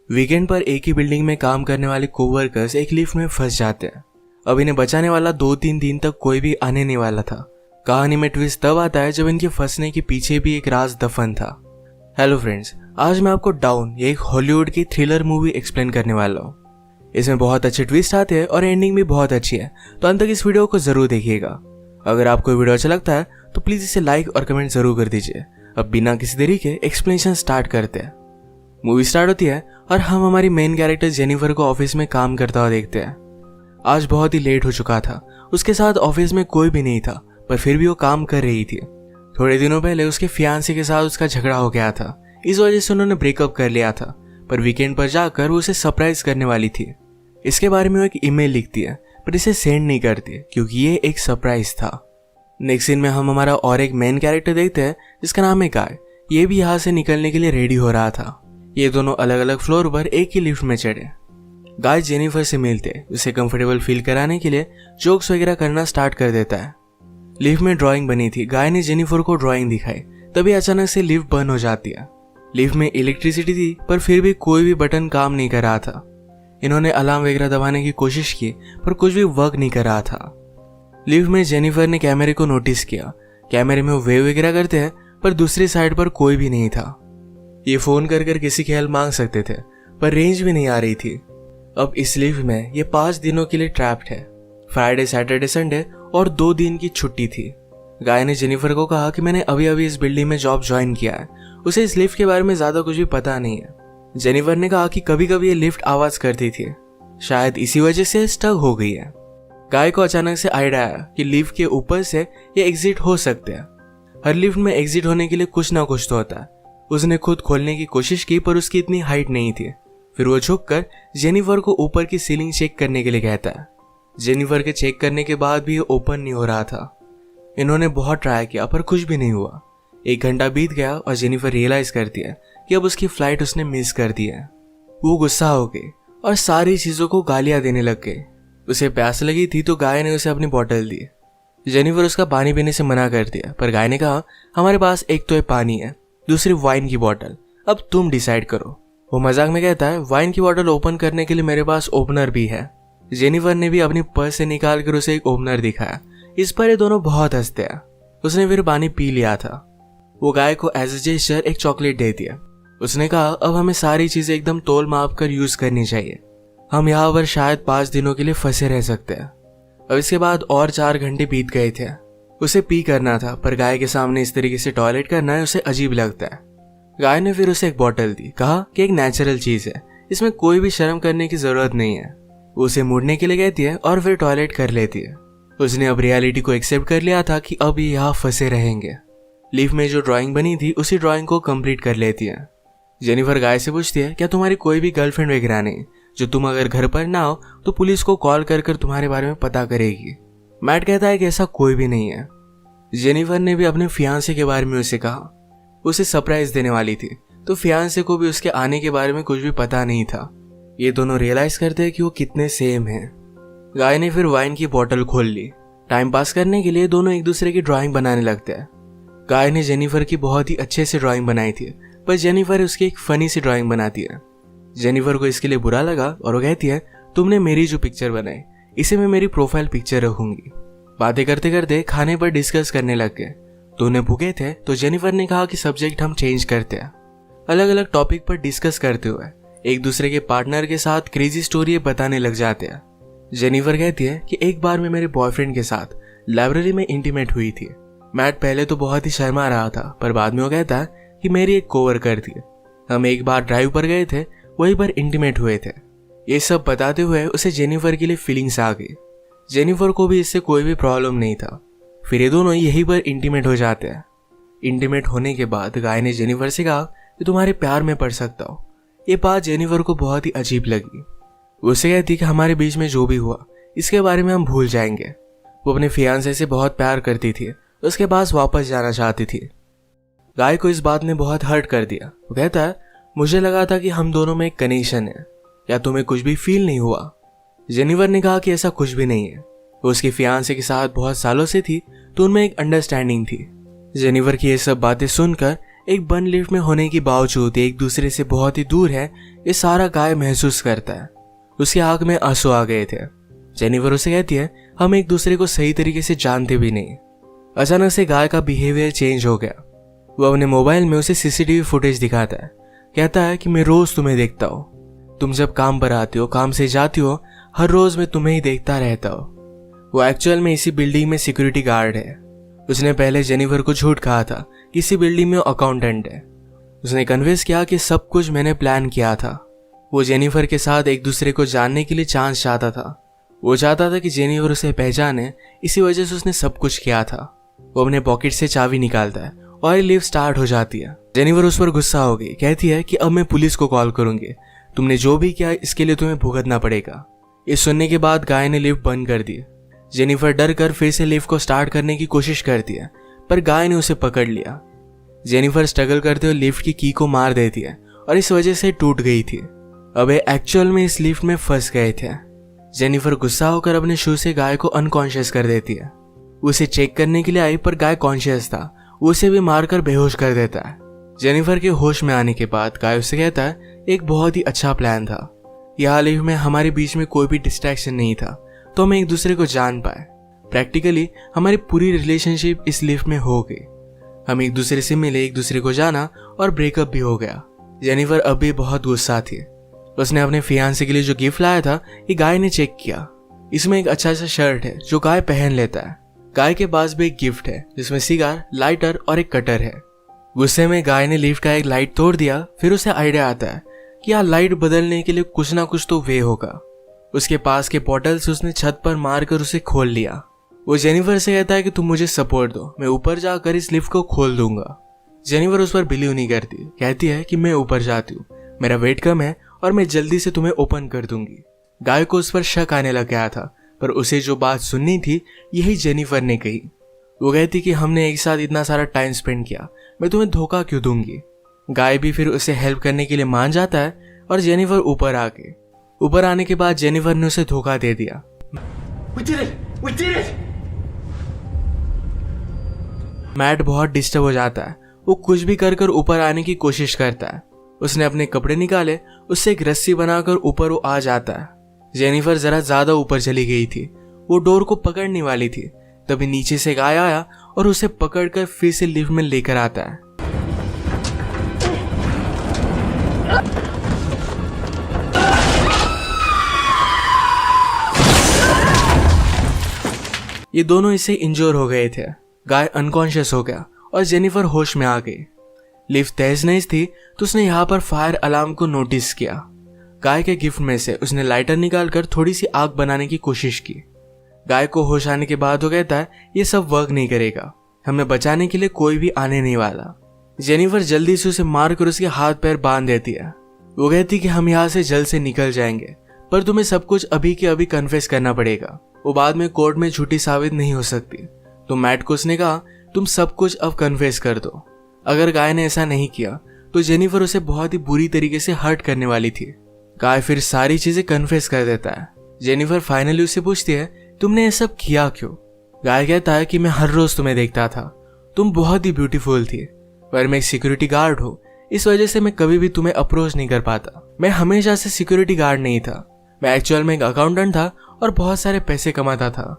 Weekend पर एक ही building में काम करने वाले कोवर्कर्स एक लिफ्ट में फंस जाते हैं। अब इन्हें बचाने वाला 2-3 दिन तक कोई भी आने नहीं वाला था। कहानी में ट्विस्ट तब आता है जब इनके फंसने के पीछे भी एक राज दफन था। हेलो फ्रेंड्स, आज मैं आपको डाउन ये एक हॉलीवुड की थ्रिलर मूवी एक्सप्लेन करने वाला हूँ। इसमें बहुत अच्छे ट्विस्ट आते हैं और एंडिंग भी बहुत अच्छी है, तो अंत तक इस वीडियो को जरूर देखिएगा। अगर आपको वीडियो अच्छा लगता है तो प्लीज इसे लाइक और कमेंट जरूर कर दीजिए। अब बिना किसी देरी के एक्सप्लेनेशन स्टार्ट करते हैं। मूवी स्टार्ट होती है और हम हमारी मेन कैरेक्टर जेनिफर को ऑफिस में काम करता हुआ देखते हैं। आज बहुत ही लेट हो चुका था। उसके साथ ऑफिस में कोई भी नहीं था, पर फिर भी वो काम कर रही थी। थोड़े दिनों पहले उसके फियांसे के साथ उसका झगड़ा हो गया था, इस वजह से उन्होंने ब्रेकअप कर लिया था। पर वीकेंड पर जाकर वो उसे सरप्राइज करने वाली थी। इसके बारे में वो एक ईमेल लिखती है, पर इसे सेंड नहीं करती क्योंकि ये एक सरप्राइज था। नेक्स्ट सीन में हम हमारा और एक मेन कैरेक्टर देखते हैं जिसका नाम है गाय। ये भी यहाँ से निकलने के लिए रेडी हो रहा था। ये दोनों अलग अलग फ्लोर पर एक ही लिफ्ट में चढ़े। गाय जेनिफर से मिलते उसे कंफर्टेबल फील कराने के लिए जोक्स वगैरह करना स्टार्ट कर देता है। लिफ्ट में ड्राइंग बनी थी। गाय ने जेनिफर को ड्राइंग दिखाई, तभी अचानक से लिफ्ट बंद हो जाती है। लिफ्ट में इलेक्ट्रिसिटी थी, पर फिर भी कोई भी बटन काम नहीं कर रहा था। इन्होंने अलार्म वगैरह दबाने की कोशिश की, पर कुछ भी वर्क नहीं कर रहा था। लिफ्ट में जेनिफर ने कैमरे को नोटिस किया। कैमरे में वो वेव वगैरह करते हैं, पर दूसरी साइड पर कोई भी नहीं था। ये फोन कर किसी की हेल्प मांग सकते थे, पर रेंज भी नहीं आ रही थी। अब इस लिफ्ट में ये 5 दिनों के लिए ट्रैप्ड है। फ्राइडे, सैटरडे, संडे और 2 दिन की छुट्टी थी। गाय ने जेनिफर को कहा कि मैंने अभी अभी इस बिल्डिंग में जॉब ज्वाइन किया है, उसे इस लिफ्ट के बारे में ज्यादा कुछ भी पता नहीं है। जेनिफर ने कहा कि कभी कभी ये लिफ्ट आवाज करती थी, शायद इसी वजह से स्टक हो गई है। गाय को अचानक से आइडिया आया कि लिफ्ट के ऊपर से ये एग्जिट हो सकते हैं। हर लिफ्ट में एग्जिट होने के लिए कुछ ना कुछ तो होता है। उसने खुद खोलने की कोशिश की, पर उसकी इतनी हाइट नहीं थी। फिर वो झुककर जेनिफर को ऊपर की सीलिंग चेक करने के लिए कहता है। जेनिफर के चेक करने के बाद भी ये ओपन नहीं हो रहा था। इन्होंने बहुत ट्राई किया, पर कुछ भी नहीं हुआ। 1 घंटा बीत गया और जेनिफर रियलाइज करती है कि अब उसकी फ्लाइट उसने मिस कर दी है। वो गुस्सा हो गई और सारी चीजों को गालियां देने लग गई। उसे प्यास लगी थी तो गाय ने उसे अपनी बोतल दी। जेनिफर उसका पानी पीने से मना कर दिया, पर गाय ने कहा हमारे पास एक तो पानी है, दूसरी वाइन की बोतल, अब तुम डिसाइड करो। वो मजाक में कहता है वाइन की बोतल ओपन करने के लिए मेरे पास ओपनर भी है। जेनिफर ने भी अपनी पर्स से निकाल कर उसे एक ओपनर दिखाया। इस पर ये दोनों बहुत हंसते हैं। उसने फिर पानी पी लिया था। वो गाय को एज ए जेस्चर एक चॉकलेट दे दिया। उसने कहा अब हमें सारी चीजें एकदम तोल माप कर यूज करनी चाहिए। हम यहाँ पर शायद 5 दिनों के लिए फंसे रह सकते हैं। अब इसके बाद और 4 घंटे बीत गए थे। उसे पी करना था, पर गाय के सामने इस तरीके से टॉयलेट करना है उसे अजीब लगता है। गाय ने फिर उसे एक बोतल दी, कहा कि एक नेचुरल चीज है, इसमें कोई भी शर्म करने की जरूरत नहीं है। वो उसे मुड़ने के लिए कहती है और फिर टॉयलेट कर लेती है। उसने अब रियलिटी को एक्सेप्ट कर लिया था कि अब ये यहाँ फंसे रहेंगे। लिफ्ट में जो ड्राइंग बनी थी उसी ड्राइंग को कंप्लीट कर लेती है। जेनिफर गाय से पूछती है क्या तुम्हारी कोई भी गर्लफ्रेंड वगैरह नहीं, जो तुम अगर घर पर ना हो तो पुलिस को कॉल कर तुम्हारे बारे में पता करेगी। मैट कहता है कि ऐसा कोई भी नहीं है। जेनिफर ने भी अपने फियांसे के बारे में उसे कहा। उसे सरप्राइज देने वाली थी, तो फियांसे को भी उसके आने के बारे में कुछ भी पता नहीं था। ये दोनों रियलाइज करते हैं कि वो कितने सेम हैं। गाय ने फिर वाइन की बोतल खोल ली। टाइम पास करने के लिए दोनों एक दूसरे की ड्राइंग बनाने लगते हैं। गाय ने जेनिफर की बहुत ही अच्छे से ड्राइंग बनाई थी, पर जेनिफर उसकी एक फनी सी ड्राइंग बनाती है। जेनिफर को इसके लिए बुरा लगा और वो कहती है तुमने मेरी जो पिक्चर बनाई इसे मैं मेरी प्रोफाइल पिक्चर रखूंगी। बातें करते करते खाने पर डिस्कस करने लग गए। दोनों भूखे थे तो जेनिफर ने कहा कि सब्जेक्ट हम चेंज करते हैं। अलग अलग टॉपिक पर डिस्कस करते हुए एक दूसरे के पार्टनर के साथ क्रेजी स्टोरी बताने लग जाते हैं। जेनिफर कहती है कि एक बार मैं मेरे बॉयफ्रेंड के साथ लाइब्रेरी में इंटीमेट हुई थी। मैट पहले तो बहुत ही शर्मा रहा था, पर बाद में वो कहता है कि मेरी एक कोवर्कर थी। हम एक बार ड्राइव पर गए थे, वहीं पर इंटीमेट हुए थे। ये सब बताते हुए उसे जेनिफर के लिए फीलिंग्स आ गई। जेनिफर को भी इससे कोई भी प्रॉब्लम नहीं था। फिर ये दोनों यहीं पर इंटीमेट हो जाते हैं। इंटीमेट होने के बाद गाय ने जेनिफर से कहा कि तुम्हारे प्यार में पड़ सकता हो। ये बात जेनिफर को बहुत ही अजीब लगी। उसे कहती कि हमारे बीच में जो भी हुआ इसके बारे में हम भूल जाएंगे। वो अपने फियांसे से बहुत प्यार करती थी, उसके पास वापस जाना चाहती थी। गाय को इस बात ने बहुत हर्ट कर दिया। वो कहता है मुझे लगा था कि हम दोनों में एक कनेक्शन है, या तुम्हें कुछ भी फील नहीं हुआ। जेनिफर ने कहा कि ऐसा कुछ भी नहीं है। वो उसके फियांसे के साथ बहुत सालों से थी, तो उनमें एक अंडरस्टैंडिंग थी। जेनिफर की ये सब बातें सुनकर एक बंद लिफ्ट में होने के बावजूद एक दूसरे से बहुत ही दूर है, ये सारा गाय महसूस करता है। उसकी आंख में आंसू आ गए थे। जेनिफर उसे कहती है हम एक दूसरे को सही तरीके से जानते भी नहीं। अचानक से गाय का बिहेवियर चेंज हो गया। वो अपने मोबाइल में उसे सीसीटीवी फुटेज दिखाता है। कहता है कि मैं रोज तुम्हें देखता हूँ, तुम जब काम पर आती हो, काम से जाती हो, हर रोज मैं तुम्हें ही देखता रहता हूँ। वो एक्चुअल में इसी बिल्डिंग में सिक्योरिटी गार्ड है। उसने पहले जेनिफर को झूठ कहा था कि इसी बिल्डिंग में अकाउंटेंट है। उसने कन्विंस किया कि सब कुछ मैंने प्लान किया था। वो जेनिफर के साथ एक दूसरे को जानने के लिए चांस चाहता था। वो चाहता था कि जेनिफर उसे पहचाने, इसी वजह से उसने सब कुछ किया था। वो अपने पॉकेट से चाबी निकालता है और लिफ्ट स्टार्ट हो जाती है। जेनिफर उस पर गुस्सा हो गई, कहती है कि अब मैं पुलिस को कॉल करूंगी, तुमने जो भी किया इसके लिए तुम्हें भुगतना पड़ेगा। ये सुनने के बाद गाय ने लिफ्ट बंद कर दी। जेनिफर डर कर फिर से लिफ्ट को स्टार्ट करने की कोशिश करती है, पर गाय ने उसे पकड़ लिया। जेनिफर स्ट्रगल करते हुए लिफ्ट की की को मार देती है और इस वजह से टूट गई थी। अब एक्चुअल में इस लिफ्ट में फंस गए थे। जेनिफर गुस्सा होकर अपने शू से गाय को अनकॉन्शियस कर देती है। उसे चेक करने के लिए आई, पर गाय कॉन्शियस था। उसे भी मारकर बेहोश कर देता है। जेनिफर के होश में आने के बाद गाय उससे कहता है एक बहुत ही अच्छा प्लान था। यहाँ लिफ्ट में हमारे बीच में कोई भी डिस्ट्रैक्शन नहीं था, तो हम एक दूसरे को जान पाए। प्रैक्टिकली हमारी पूरी रिलेशनशिप इस लिफ्ट में हो गई। हम एक दूसरे से मिले, एक दूसरे को जाना और ब्रेकअप भी हो गया। जेनिफर अब भी बहुत गुस्सा थी। उसने अपने फियांसे के लिए जो गिफ्ट लाया था ये गाय ने चेक किया। इसमें एक अच्छा सा शर्ट है जो गाय पहन लेता है। गाय के पास भी एक गिफ्ट है जिसमें सिगार, लाइटर और एक कटर है। गुस्से में गाय ने लिफ्ट का एक लाइट तोड़ दिया। फिर उसे आइडिया आता है कि यहाँ लाइट बदलने के लिए कुछ ना कुछ तो वे होगा। उसके पास के पोर्टल से उसने छत पर मारकर उसे खोल लिया। वो जेनिफर से कहता है कि तुम मुझे सपोर्ट दो, मैं ऊपर जाकर इस लिफ्ट को खोल दूंगा। जेनिफर उस पर बिलीव नहीं करती, कहती है कि मैं ऊपर जाती हूँ, मेरा वेट कम है और मैं जल्दी से तुम्हें ओपन कर दूंगी। गाय को उस पर शक आने लग गया था, पर उसे जो बात सुननी थी यही जेनिफर ने कही। वो कहती कि हमने एक साथ इतना सारा टाइम स्पेंड किया, मैं तुम्हें धोखा क्यों दूंगी। गाय भी फिर उसे हेल्प करने के लिए मान जाता है और जेनिफर ऊपर आने के बाद जेनिफर ने उसे धोखा दे दिया। We did it! मैट बहुत डिस्टर्ब हो जाता है। वो कुछ भी कर ऊपर आने की कोशिश करता है। उसने अपने कपड़े निकाले, उससे एक रस्सी बनाकर ऊपर वो आ जाता है। जेनिफर जरा ज्यादा ऊपर चली गई थी। वो डोर को पकड़ने वाली थी, तभी नीचे से गाय आया और उसे पकड़कर फिर से लिफ्ट में लेकर आता है। ये दोनों इससे इंजोर हो गए थे। गाय अनकॉन्शियस हो गया और जेनिफर होश में आ गई। लिफ्ट तेज नहीं थी तो उसने यहाँ पर फायर अलार्म को नोटिस किया। गाय के गिफ्ट में से उसने लाइटर निकालकर थोड़ी सी आग बनाने की कोशिश की। गाय को होश आने के बाद वो कहता है ये सब वर्क नहीं करेगा, हमें बचाने के लिए कोई भी आने नहीं वाला। जेनिफर जल्दी से उसे मारकर उसके हाथ पैर बांध देती है। वो कहती कि हम यहाँ से जल्द से निकल जाएंगे, पर तुम्हें सब कुछ अभी के अभी कन्फेस करना पड़ेगा, वो बाद में कोर्ट में झूठी साबित नहीं हो सकती। तो मैट को उसने कहा तुम सब कुछ अब कन्फेस कर दो। अगर गाय ने ऐसा नहीं किया तो जेनिफर उसे बहुत ही बुरी तरीके से हर्ट करने वाली थी। गाय फिर सारी चीजें कन्फेस कर देता है। जेनिफर फाइनली उससे पूछती है तुमने ये सब किया क्यों। गाय कहता है कि मैं हर रोज तुम्हें देखता था, तुम बहुत ही ब्यूटीफुल थी, पर मैं एक सिक्योरिटी गार्ड हूँ, इस वजह से मैं कभी भी तुम्हें अप्रोच नहीं कर पाता। मैं हमेशा से सिक्योरिटी गार्ड नहीं था, मैं एक्चुअल में एक अकाउंटेंट था और बहुत सारे पैसे कमाता था।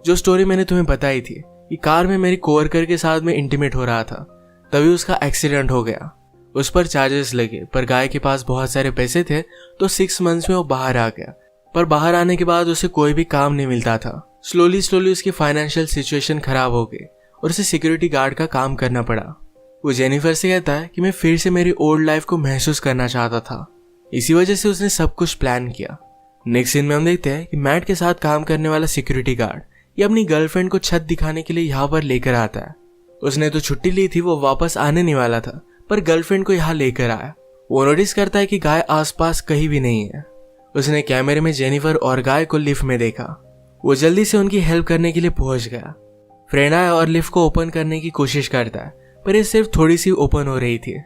जो स्टोरी मैंने तुम्हें बताई थी कि कार में मेरी कोवर्कर के साथ में इंटीमेट हो रहा था, तभी उसका एक्सीडेंट हो गया। उस पर चार्जेस लगे, पर गाय के पास बहुत सारे पैसे थे तो 6 मंथ्स में वो बाहर आ गया। पर बाहर आने के बाद उसे कोई भी काम नहीं मिलता था। स्लोली उसकी फाइनेंशियल सिचुएशन खराब हो गई और उसे सिक्योरिटी गार्ड का काम करना पड़ा। वो जेनिफर से कहता है कि मैं फिर से मेरी ओल्ड लाइफ को महसूस करना चाहता था, इसी वजह से उसने सब कुछ प्लान किया। नेक्स्ट सीन में हम देखते हैं कि मैट के साथ काम करने वाला सिक्योरिटी गार्ड ये अपनी गर्लफ्रेंड को छत दिखाने के लिए यहाँ पर लेकर आता है। उसने तो छुट्टी ली थी, वो वापस आने नहीं वाला था, पर गर्लफ्रेंड को यहाँ लेकर आया। वो नोटिस करता है कि गाय आसपास कहीं भी नहीं है। उसने कैमरे में जेनिफर और गाय को लिफ्ट में देखा। वो जल्दी से उनकी हेल्प करने के लिए पहुंच गया। फ्रेंड आया और लिफ्ट को ओपन करने की कोशिश करता है, पर ये सिर्फ थोड़ी सी ओपन हो रही थी।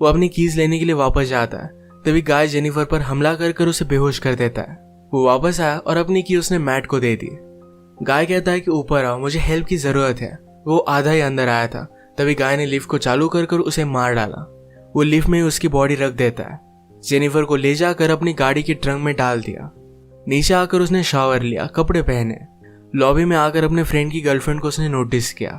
वो अपनी कीज लेने के लिए वापस जाता है, तभी गाय जेनिफर पर हमला कर उसे बेहोश कर देता है। वो वापस आया और अपनी की उसने मैट को दे दी। गाय कहता है कि ऊपर आओ, मुझे हेल्प की जरूरत है। वो आधा ही अंदर आया था तभी गाय ने लिफ्ट को चालू कर उसे मार डाला। वो लिफ्ट में उसकी बॉडी रख देता है। जेनिफर को ले जाकर अपनी गाड़ी के ट्रंक में डाल दिया। नीचे आकर उसने शावर लिया, कपड़े पहने। लॉबी में आकर अपने फ्रेंड की गर्लफ्रेंड को उसने नोटिस किया।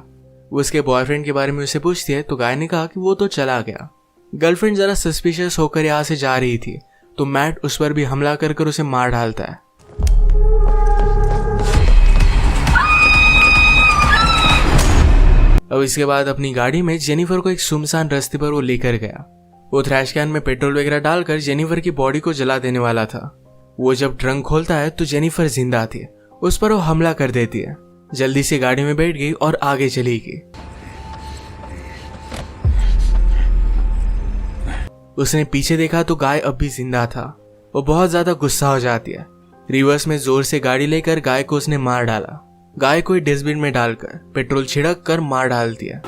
वो उसके बॉयफ्रेंड के बारे में उसे पूछती है तो गाय ने कहा कि वो तो चला गया। गर्लफ्रेंड जरा सस्पिशियस होकर यहाँ से जा रही थी तो मैट उस पर भी हमला कर उसे मार डालता है। अब इसके बाद अपनी गाड़ी में जेनिफर को एक सुनसान रास्ते पर वो लेकर गया। वो थ्रैश कैन में पेट्रोल वगैरह डालकर जेनिफर की बॉडी को जला देने वाला था। वो जब ट्रंक खोलता है तो जेनिफर जिंदा थी। उस पर वो हमला कर देती है। जल्दी से गाड़ी में बैठ गई और आगे चली गई। उसने पीछे देखा तो गाय अब भी जिंदा था। वो बहुत ज्यादा गुस्सा हो जाती है। रिवर्स में जोर से गाड़ी लेकर गाय को उसने मार डाला। गाय को डस्टबिन में डालकर पेट्रोल छिड़क कर मार डालती है।